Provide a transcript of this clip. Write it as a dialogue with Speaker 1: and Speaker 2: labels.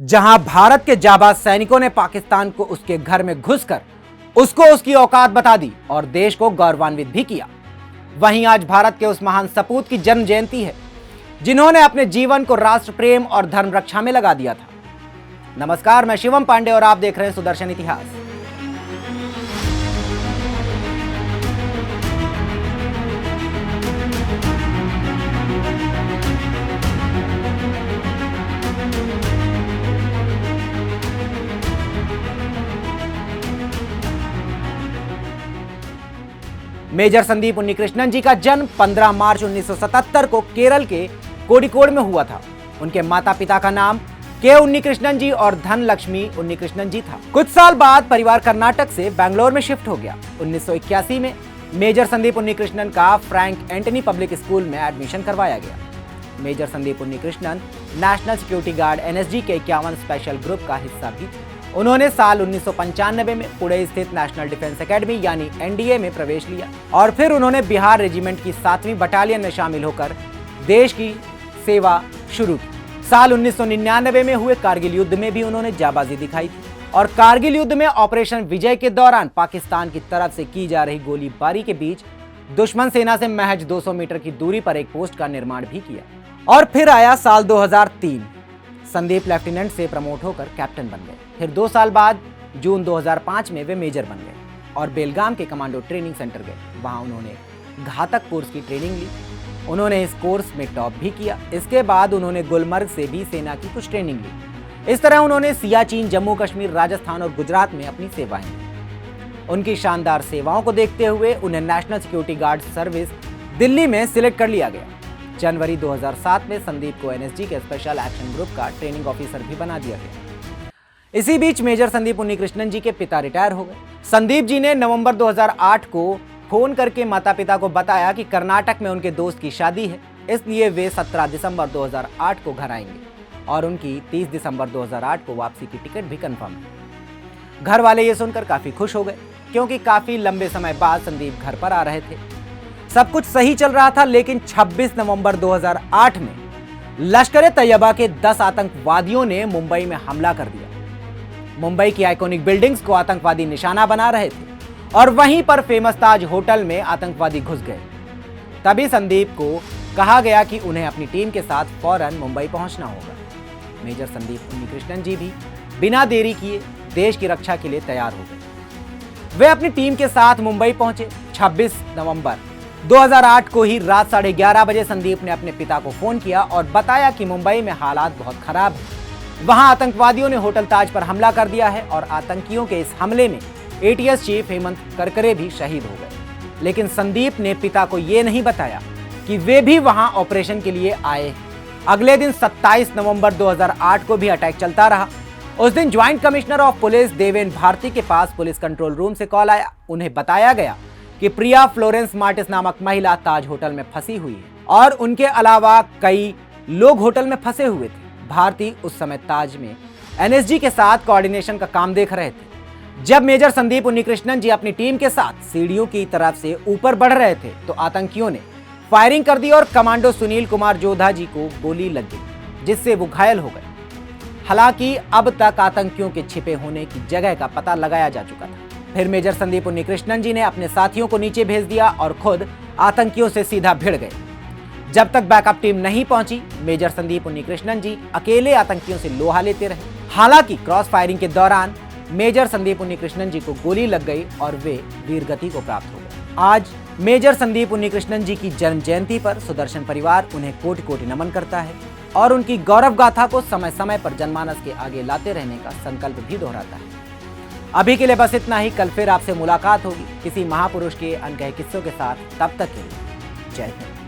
Speaker 1: जहां भारत के जाबाज सैनिकों ने पाकिस्तान को उसके घर में घुसकर उसको उसकी औकात बता दी और देश को गौरवान्वित भी किया। वहीं आज भारत के उस महान सपूत की जन्म जयंती है जिन्होंने अपने जीवन को राष्ट्र प्रेम और धर्म रक्षा में लगा दिया था। नमस्कार, मैं शिवम पांडे और आप देख रहे हैं सुदर्शन इतिहास। मेजर संदीप उन्नीकृष्णन जी का जन्म 15 मार्च 1977 को केरल के कोडिकोड में हुआ था। उनके माता पिता का नाम के उन्नीकृष्णन जी और धनलक्ष्मी उन्नीकृष्णन जी था। कुछ साल बाद परिवार कर्नाटक से बैंगलोर में शिफ्ट हो गया। 1981 में मेजर संदीप उन्नीकृष्णन का फ्रैंक एंटनी पब्लिक स्कूल में एडमिशन करवाया गया। Major Sandeep Unnikrishnan national security guard NSG के 51 स्पेशल ग्रुप का हिस्सा भी थे। उन्होंने साल 1995 में पुणे स्थित नेशनल डिफेंस एकेडमी यानी NDA में प्रवेश लिया और फिर उन्होंने बिहार रेजिमेंट की 7वीं बटालियन में शामिल होकर देश की सेवा शुरू की। साल 1999 में हुए कारगिल युद्ध में भी उन्होंने जाबाजी दिखाई थी और कारगिल युद्ध में ऑपरेशन विजय के दौरान पाकिस्तान की तरफ से की जा रही गोलीबारी के बीच दुश्मन सेना से महज 200 मीटर की दूरी पर एक पोस्ट का निर्माण भी किया। और फिर आया साल 2003। संदीप लेफ्टिनेंट से प्रमोट होकर कैप्टन बन गए। फिर 2 साल बाद जून 2005 में वे मेजर बन गए और बेलगाम के कमांडो ट्रेनिंग सेंटर गए। वहां उन्होंने घातक कोर्स की ट्रेनिंग ली। उन्होंने इस कोर्स में टॉप भी किया। इसके बाद उन्होंने गुलमर्ग से भी सेना की कुछ ट्रेनिंग ली। इस तरह उन्होंने सियाचिन, जम्मू कश्मीर, राजस्थान और गुजरात में अपनी सेवाएं दी। उनकी शानदार सेवाओं को देखते हुए उन्हें national security guard service Delhi में सिलेक्ट कर लिया गया। जनवरी 2007 में संदीप को NSG के स्पेशल एक्शन ग्रुप का ट्रेनिंग ऑफिसर भी बना दिया गया। इसी बीच मेजर संदीप उन्नीकृष्णन जी के पिता रिटायर हो गए। संदीप जी ने नवंबर 2008 को फोन करके माता पिता को बताया कि कर्नाटक में उनके दोस्त की शादी है, इसलिए वे 17 दिसंबर 2008 को घर आएंगे और उनकी 30 दिसंबर 2008 को वापसी की टिकट भी कंफर्म है। घर वाले ये सुनकर काफी खुश हो गए क्योंकि काफी लंबे समय बाद संदीप घर पर आ रहे थे। सब कुछ सही चल रहा था, लेकिन 26 नवंबर 2008 में लश्कर-ए-तैयबा के 10 आतंकवादियों ने मुंबई में हमला कर दिया। मुंबई की आइकॉनिक बिल्डिंग्स को आतंकवादी निशाना बना रहे थे और वहीं पर फेमस ताज होटल में आतंकवादी घुस गए। तभी संदीप को कहा गया कि उन्हें अपनी टीम के साथ फौरन मुंबई पहुंचना होगा। मेजर संदीप उन्नीकृष्णन जी भी बिना देरी किए देश की रक्षा के लिए तैयार हो गए। वे अपनी टीम के साथ मुंबई पहुंचे। 26 नवंबर 2008 को ही रात 11:30 बजे संदीप ने अपने पिता को फोन किया और बताया कि मुंबई में हालात बहुत खराब हैं। वहां आतंकवादियों ने होटल ताज पर हमला कर दिया है और आतंकियों के इस हमले में ATS चीफ हेमंत करकरे भी शहीद हो गए। लेकिन संदीप ने पिता को यह नहीं बताया कि वे भी वहां ऑपरेशन के लिए आए हैं। अगले दिन 27 नवंबर 2008 को भी अटैक चलता रहा। उस दिन joint commissioner of police Deven Bharti के पास पुलिस कंट्रोल रूम से कॉल आया। उन्हें बताया गया कि प्रिया फ्लोरेंस मार्टिस नामक महिला ताज होटल में फंसी हुई है और उनके अलावा कई लोग होटल में फंसे हुए थे। भारती उस समय ताज में NSG के साथ कोऑर्डिनेशन का काम देख रहे थे। जब मेजर संदीप उन्नीकृष्णन जी अपनी टीम के साथ सीढ़ियों की तरफ से ऊपर बढ़ रहे थे तो आतंकियों ने फायरिंग कर दी और कमांडो सुनील कुमार जोधा जी को गोली लग गई, जिससे वो घायल हो गए। हालांकि अब तक आतंकियों के छिपे होने की जगह का पता लगाया जा चुका था। फिर मेजर संदीप उन्नीकृष्णन जी ने अपने साथियों को नीचे भेज दिया और खुद आतंकियों से सीधा भिड़ गए। जब तक बैकअप टीम नहीं पहुंची, मेजर संदीप उन्नीकृष्णन जी अकेले आतंकियों से लोहा लेते रहे। हालांकि क्रॉस फायरिंग के दौरान मेजर संदीप उन्नीकृष्णन जी को गोली लग गई और वे वीरगति को प्राप्त हो गए। आज मेजर संदीप उन्नीकृष्णन जी की जन्म जयंती पर सुदर्शन परिवार उन्हें कोटि कोटि नमन करता है और उनकी गौरव गाथा को समय समय पर जनमानस के आगे लाते रहने का संकल्प भी दोहराता है। अभी के लिए बस इतना ही। कल फिर आपसे मुलाकात होगी किसी महापुरुष के अनकहे किस्सों के साथ। तब तक के लिए जय हिंद।